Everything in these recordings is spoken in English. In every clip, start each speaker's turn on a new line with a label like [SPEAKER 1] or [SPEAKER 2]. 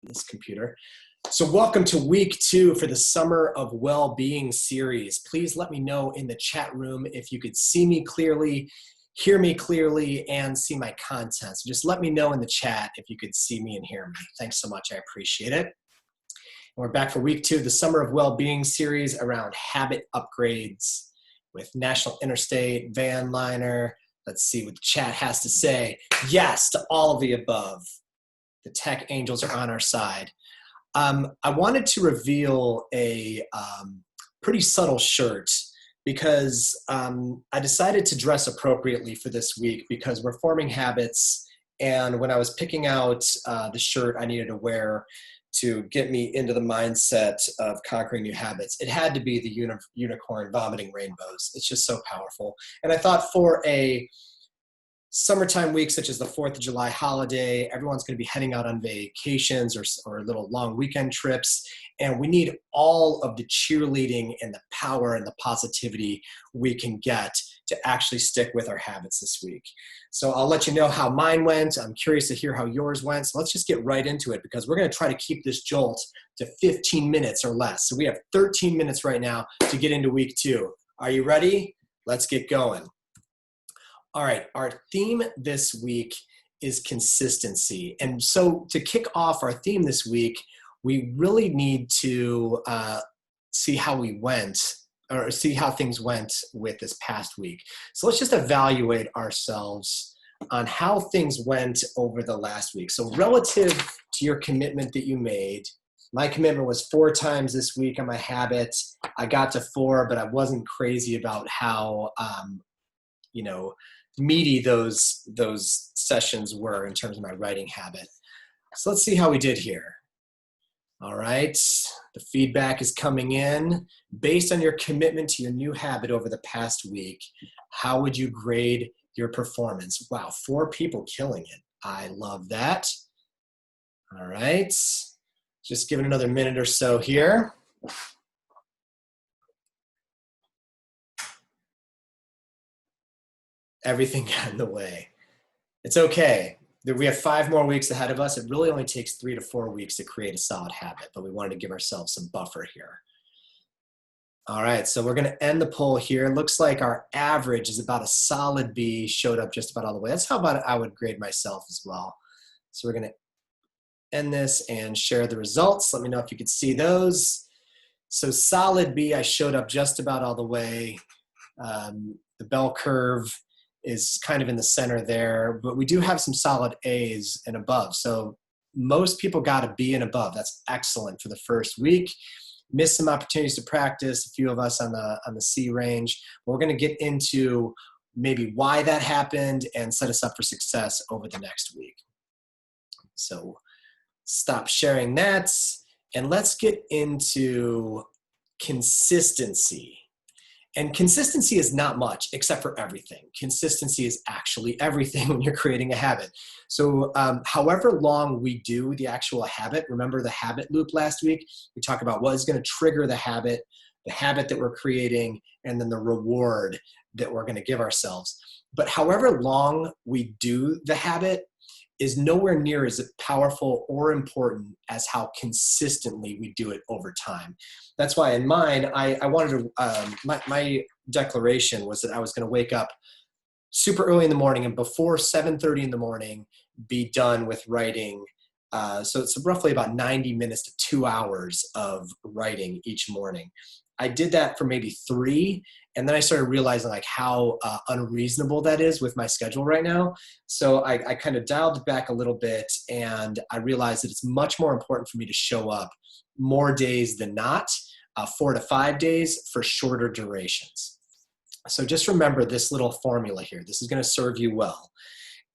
[SPEAKER 1] this computer. So welcome to week 2 for the Summer of Well-Being series. Please let me know in the chat room if you could see me clearly, hear me clearly, and see my content. So just let me know in the chat if you could see me and hear me. Thanks so much, I appreciate it. And we're back for week 2 of the Summer of Well-Being series around habit upgrades with National Interstate, Vanliner. Let's see what the chat has to say. Yes to all of the above. The tech angels are on our side. I wanted to reveal a pretty subtle shirt because I decided to dress appropriately for this week because we're forming habits, and when I was picking out the shirt I needed to wear to get me into the mindset of conquering new habits, it had to be the unicorn vomiting rainbows. It's just so powerful. And I thought for a summertime week such as the 4th of July holiday, everyone's going to be heading out on vacations or little long weekend trips, and we need all of the cheerleading and the power and the positivity we can get to actually stick with our habits this week. So I'll let you know how mine went. I'm curious to hear how yours went. So let's just get right into it because we're going to try to keep this jolt to 15 minutes or less. So we have 13 minutes right now to get into week 2. Are you ready? Let's get going. All right, our theme this week is consistency. And so to kick off our theme this week, we really need to see how we went, or see how things went with this past week. So let's just evaluate ourselves on how things went over the last week. So relative to your commitment that you made, my commitment was 4 times this week on my habit. I got to 4, but I wasn't crazy about how, meaty those sessions were in terms of my writing habit. So let's see how we did here. All right, the feedback is coming in. Based on your commitment to your new habit over the past week, how would you grade your performance? Wow, 4 people killing it. I love that. All right, just give it another minute or so here. Everything got in the way. It's okay. We have 5 more weeks ahead of us. It really only takes 3 to 4 weeks to create a solid habit, but we wanted to give ourselves some buffer here. All right, so we're going to end the poll here. It looks like our average is about a solid B, showed up just about all the way. That's how about I would grade myself as well. So we're going to end this and share the results. Let me know if you could see those. So solid B, I showed up just about all the way. The bell curve is kind of in the center there, but we do have some solid A's and above. So most people got a B and above. That's excellent for the first week. Missed some opportunities to practice, a few of us on the C range. But we're going to get into maybe why that happened and set us up for success over the next week. So stop sharing that, and let's get into consistency. And consistency is not much except for everything. Consistency is actually everything when you're creating a habit. So however long we do the actual habit, remember the habit loop last week? We talked about what is going to trigger the habit that we're creating, and then the reward that we're going to give ourselves. But however long we do the habit is nowhere near as powerful or important as how consistently we do it over time. That's why in mine, I wanted to, my declaration was that I was going to wake up super early in the morning and before 7:30 in the morning, be done with writing. So it's roughly about 90 minutes to 2 hours of writing each morning. I did that for maybe 3, and then I started realizing like how unreasonable that is with my schedule right now. So I kind of dialed it back a little bit, and I realized that it's much more important for me to show up more days than not, 4 to 5 days for shorter durations. So just remember this little formula here. This is going to serve you well.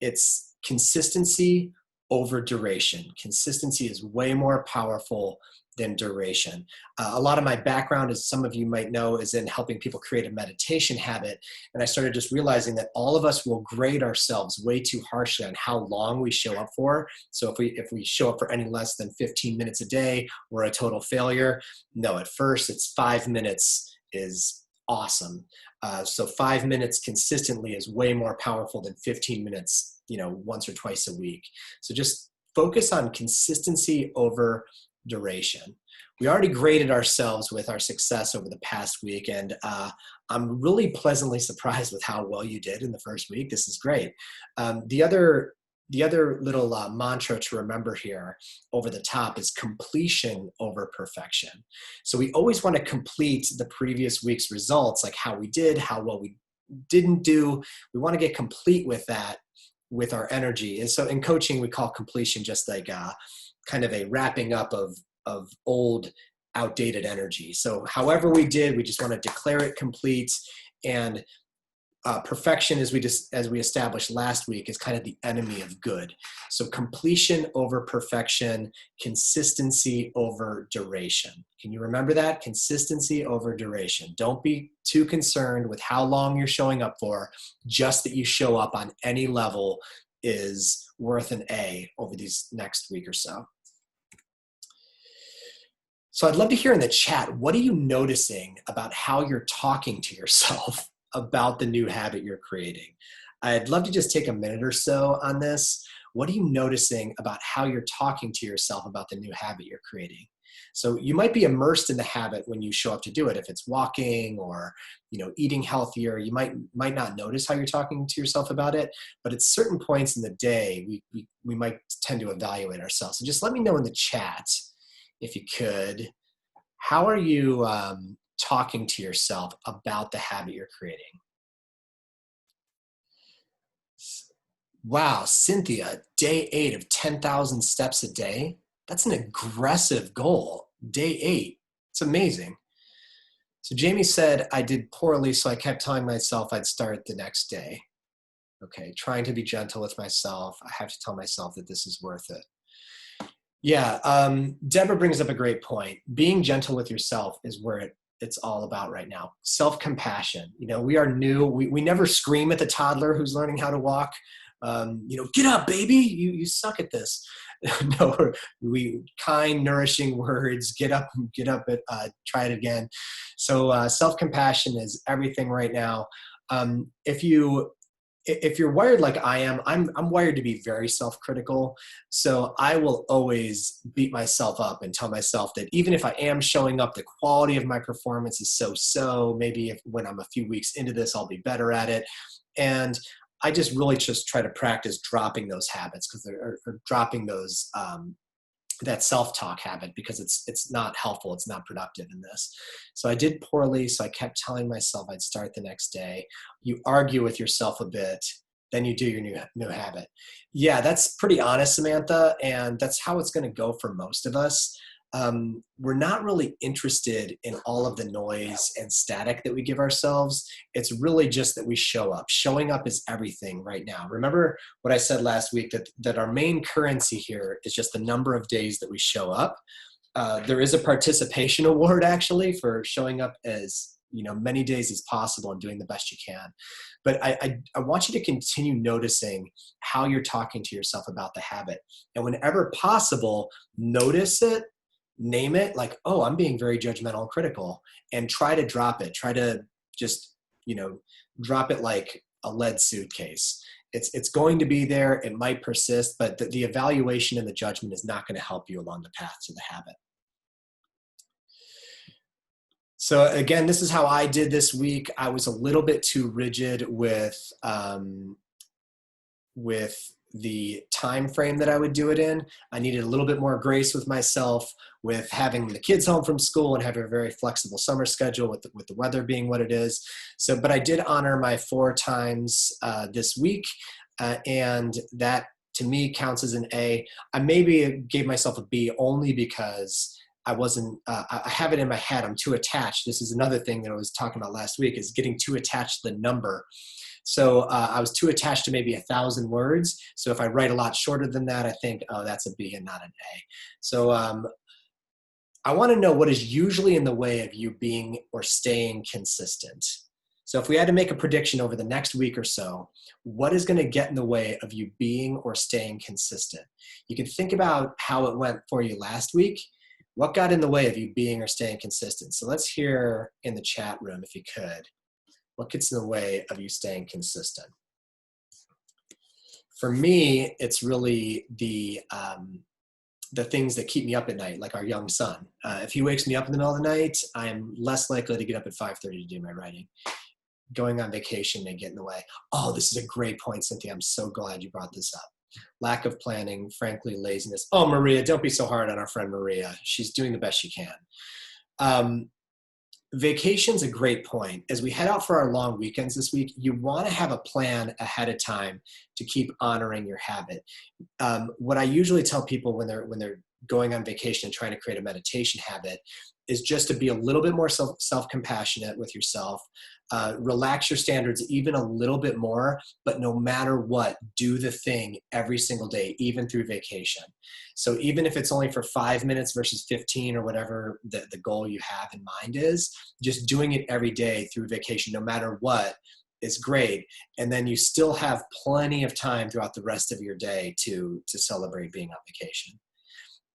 [SPEAKER 1] It's consistency over duration. Consistency is way more powerful than duration. A lot of my background, as some of you might know, is in helping people create a meditation habit. And I started just realizing that all of us will grade ourselves way too harshly on how long we show up for. So if we show up for any less than 15 minutes a day, we're a total failure. No, at first it's 5 minutes is awesome. So 5 minutes consistently is way more powerful than 15 minutes, once or twice a week. So just focus on consistency over duration. We already graded ourselves with our success over the past week, and I'm really pleasantly surprised with how well you did in the first week. This is great. The other little mantra to remember here over the top is completion over perfection. So we always want to complete the previous week's results, like how we did, how well we didn't do. We want to get complete with that, with our energy. And so in coaching, we call completion just like kind of a wrapping up of old, outdated energy. So however we did, we just want to declare it complete. And perfection, as we established last week, is kind of the enemy of good. So completion over perfection, consistency over duration. Can you remember that? Consistency over duration. Don't be too concerned with how long you're showing up for. Just that you show up on any level is worth an A over these next week or so. So I'd love to hear in the chat, what are you noticing about how you're talking to yourself about the new habit you're creating? I'd love to just take a minute or so on this. What are you noticing about how you're talking to yourself about the new habit you're creating? So you might be immersed in the habit when you show up to do it. If it's walking or eating healthier, you might not notice how you're talking to yourself about it. But at certain points in the day, we might tend to evaluate ourselves. So just let me know in the chat, if you could, how are you talking to yourself about the habit you're creating? Wow, Cynthia, day 8 of 10,000 steps a day. That's an aggressive goal. Day 8, it's amazing. So Jamie said, I did poorly, so I kept telling myself I'd start the next day. Okay, trying to be gentle with myself. I have to tell myself that this is worth it. Yeah, Deborah brings up a great point. Being gentle with yourself is where it's all about right now. Self-compassion. We are new. We never scream at the toddler who's learning how to walk. Get up, baby. You suck at this. No, we kind, nourishing words. Get up, try it again. So self-compassion is everything right now. If you're wired like I am, I'm wired to be very self-critical. So I will always beat myself up and tell myself that even if I am showing up, the quality of my performance is so. Maybe when I'm a few weeks into this, I'll be better at it. And I just really just try to practice dropping those habits or dropping those that self-talk habit, because it's not helpful. It's not productive in this. So I did poorly. So I kept telling myself I'd start the next day. You argue with yourself a bit, then you do your new habit. Yeah, that's pretty honest, Samantha. And that's how it's going to go for most of us. We're not really interested in all of the noise and static that we give ourselves. It's really just that we show up. Showing up is everything right now. Remember what I said last week, that our main currency here is just the number of days that we show up. There is a participation award actually for showing up as many days as possible and doing the best you can. But I want you to continue noticing how you're talking to yourself about the habit. And whenever possible, notice it, name it, like, oh, I'm being very judgmental and critical, and try to drop it. Try to just, drop it like a lead suitcase. It's going to be there. It might persist, but the evaluation and the judgment is not going to help you along the path to the habit. So again, this is how I did this week. I was a little bit too rigid with the time frame that I would do it in. I needed a little bit more grace with myself, with having the kids home from school and having a very flexible summer schedule with the weather being what it is. So, but I did honor my 4 times this week, and that to me counts as an A. I maybe gave myself a B only because I wasn't, I have it in my head, I'm too attached. This is another thing that I was talking about last week, is getting too attached to the number. So I was too attached to maybe 1,000 words. So if I write a lot shorter than that, I think, oh, that's a B and not an A. So I want to know what is usually in the way of you being or staying consistent. So if we had to make a prediction over the next week or so, what is going to get in the way of you being or staying consistent? You can think about how it went for you last week. What got in the way of you being or staying consistent? So let's hear in the chat room, if you could, what gets in the way of you staying consistent? For me, it's really the things that keep me up at night, like our young son. If he wakes me up in the middle of the night, I'm less likely to get up at 5:30 to do my writing. Going on vacation may get in the way. Oh, this is a great point, Cynthia. I'm so glad you brought this up. Lack of planning, frankly, laziness. Oh, Maria, don't be so hard on our friend Maria. She's doing the best she can. Vacation's a great point. As we head out for our long weekends this week, you want to have a plan ahead of time to keep honoring your habit. What I usually tell people when they're going on vacation and trying to create a meditation habit is just to be a little bit more self-compassionate with yourself. Relax your standards even a little bit more, but no matter what, do the thing every single day, even through vacation. So even if it's only for 5 minutes versus 15 or whatever the goal you have in mind is, just doing it every day through vacation, no matter what, is great. And then you still have plenty of time throughout the rest of your day to celebrate being on vacation.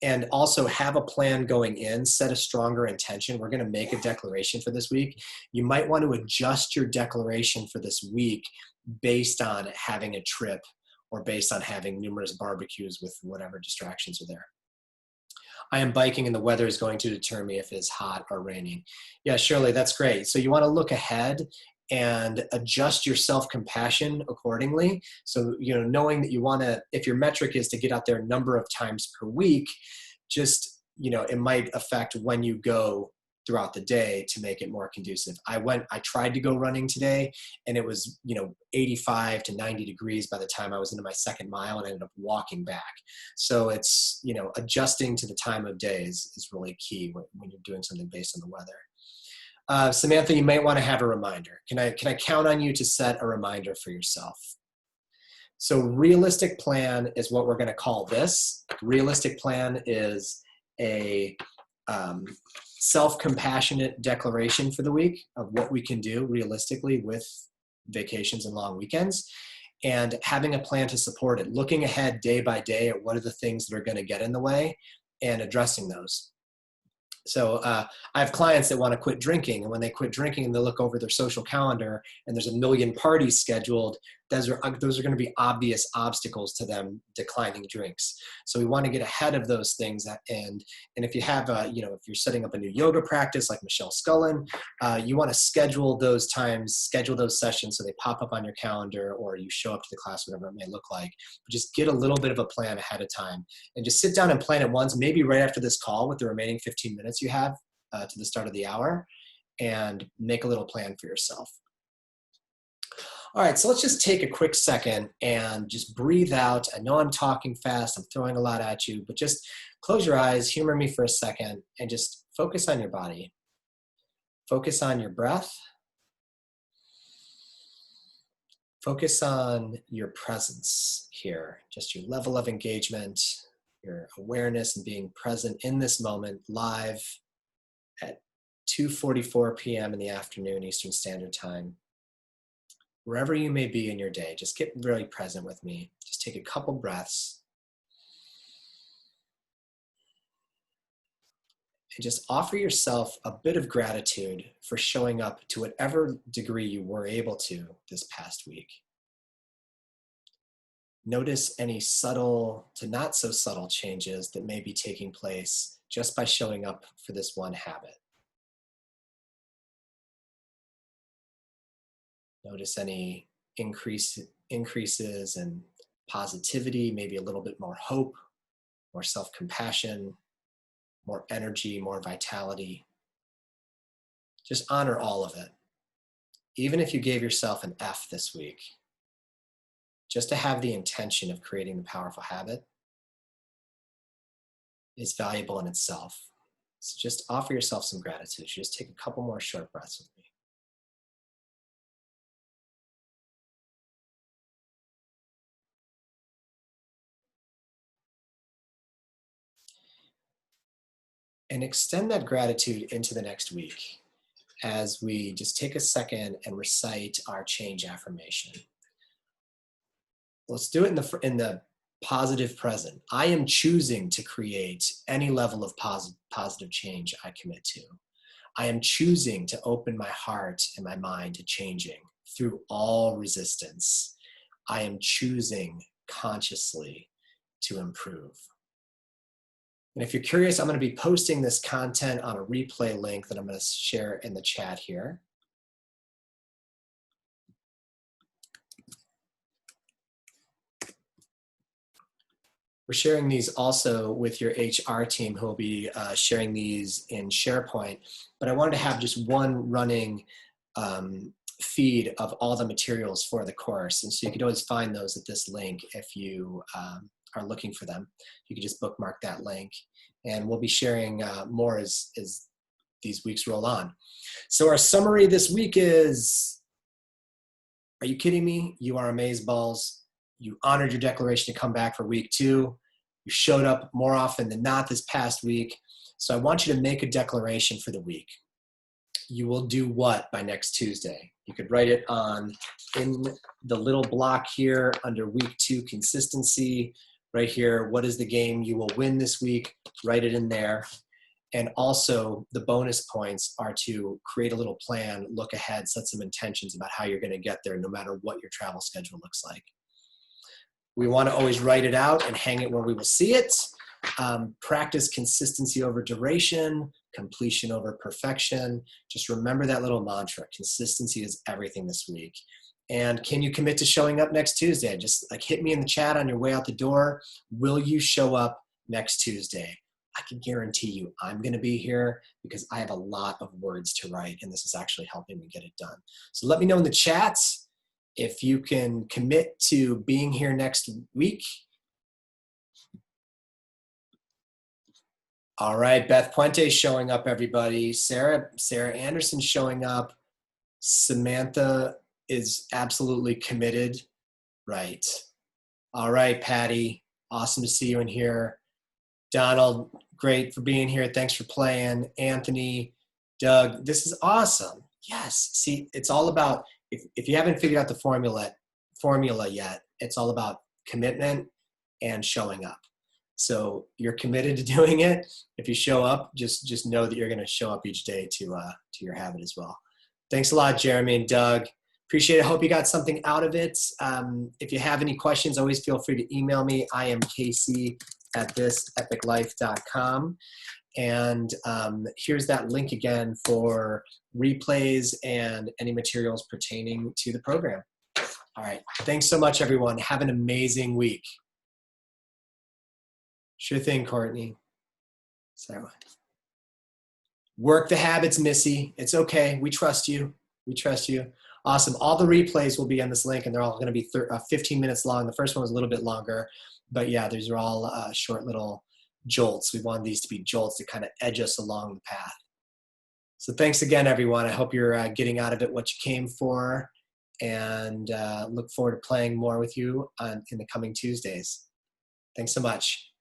[SPEAKER 1] And also have a plan going in, set a stronger intention. We're going to make a declaration for this week. You might want to adjust your declaration for this week based on having a trip or based on having numerous barbecues with whatever distractions are there. I am biking and the weather is going to deter me if it's hot or raining. Yeah, Shirley, that's great. So you want to look ahead and adjust your self-compassion accordingly. So, knowing that you want to, if your metric is to get out there a number of times per week, just, it might affect when you go throughout the day to make it more conducive. I tried to go running today and it was, 85 to 90 degrees by the time I was into my second mile and I ended up walking back. So it's, adjusting to the time of day is really key when you're doing something based on the weather. Samantha, you might want to have a reminder. Can I count on you to set a reminder for yourself? So realistic plan is what we're going to call this. Realistic plan is a self-compassionate declaration for the week of what we can do realistically with vacations and long weekends, and having a plan to support it, looking ahead day by day at what are the things that are going to get in the way and addressing those. So I have clients that want to quit drinking, and when they quit drinking, they look over their social calendar and there's a million parties scheduled. Those are going to be obvious obstacles to them declining drinks. So we want to get ahead of those things. And if you have, if you're setting up a new yoga practice like Michelle Scullin, you want to schedule those times, schedule those sessions so they pop up on your calendar, or you show up to the class, whatever it may look like. But just get a little bit of a plan ahead of time and just sit down and plan it once, maybe right after this call with the remaining 15 minutes you have to the start of the hour, and make a little plan for yourself. All right, so let's just take a quick second and just breathe out. I know I'm talking fast, I'm throwing a lot at you, but just close your eyes, humor me for a second, and just focus on your body. Focus on your breath. Focus on your presence here, just your level of engagement, your awareness and being present in this moment live at 2:44 p.m. in the afternoon, Eastern Standard Time. Wherever you may be in your day, just get really present with me. Just take a couple breaths. And just offer yourself a bit of gratitude for showing up to whatever degree you were able to this past week. Notice any subtle to not so subtle changes that may be taking place just by showing up for this one habit. Notice any increases in positivity, maybe a little bit more hope, more self-compassion, more energy, more vitality. Just honor all of it. Even if you gave yourself an F this week, just to have the intention of creating the powerful habit is valuable in itself. So just offer yourself some gratitude. Just take a couple more short breaths with me. And extend that gratitude into the next week as we just take a second and recite our change affirmation. Let's do it in the positive present. I am choosing to create any level of positive change I commit to. I am choosing to open my heart and my mind to changing through all resistance. I am choosing consciously to improve. And if you're curious, I'm going to be posting this content on a replay link that I'm going to share in the chat here. We're sharing these also with your HR team, who will be sharing these in SharePoint. But I wanted to have just one running feed of all the materials for the course. And so you could always find those at this link if you are looking for them. You can just bookmark that link. And we'll be sharing more as these weeks roll on. So our summary this week is, are you kidding me? You are amazeballs. You honored your declaration to come back for week 2. You showed up more often than not this past week. So I want you to make a declaration for the week. You will do what by next Tuesday? You could write it in the little block here under week 2 consistency. Right here, what is the game you will win this week? Write it in there. And also the bonus points are to create a little plan, look ahead, set some intentions about how you're going to get there no matter what your travel schedule looks like. We want to always write it out and hang it where we will see it. Practice consistency over duration, completion over perfection. Just remember that little mantra. Consistency is everything this week. And can you commit to showing up next Tuesday? Just like hit me in the chat on your way out the door. Will you show up next Tuesday? I can guarantee you I'm going to be here because I have a lot of words to write, and this is actually helping me get it done. So let me know in the chats if you can commit to being here next week. All right, Beth Puente showing up, everybody. Sarah Anderson showing up. Samantha is absolutely committed. Right. All right, Patty. Awesome to see you in here. Donald, great for being here. Thanks for playing. Anthony, Doug, this is awesome. Yes. See, it's all about, if you haven't figured out the formula yet, it's all about commitment and showing up. So you're committed to doing it. If you show up, just know that you're going to show up each day to your habit as well. Thanks a lot, Jeremy and Doug. Appreciate it. Hope you got something out of it. If you have any questions, always feel free to email me. I am casey@thisepiclife.com. And here's that link again for replays and any materials pertaining to the program. All right. Thanks so much, everyone. Have an amazing week. Sure thing, Courtney. Sorry. Work the habits, Missy. It's okay. We trust you. We trust you. Awesome. All the replays will be on this link, and they're all going to be 15 minutes long. The first one was a little bit longer, but yeah, these are all short little jolts. We want these to be jolts to kind of edge us along the path. So thanks again, everyone. I hope you're getting out of it what you came for, and look forward to playing more with you in the coming Tuesdays. Thanks so much.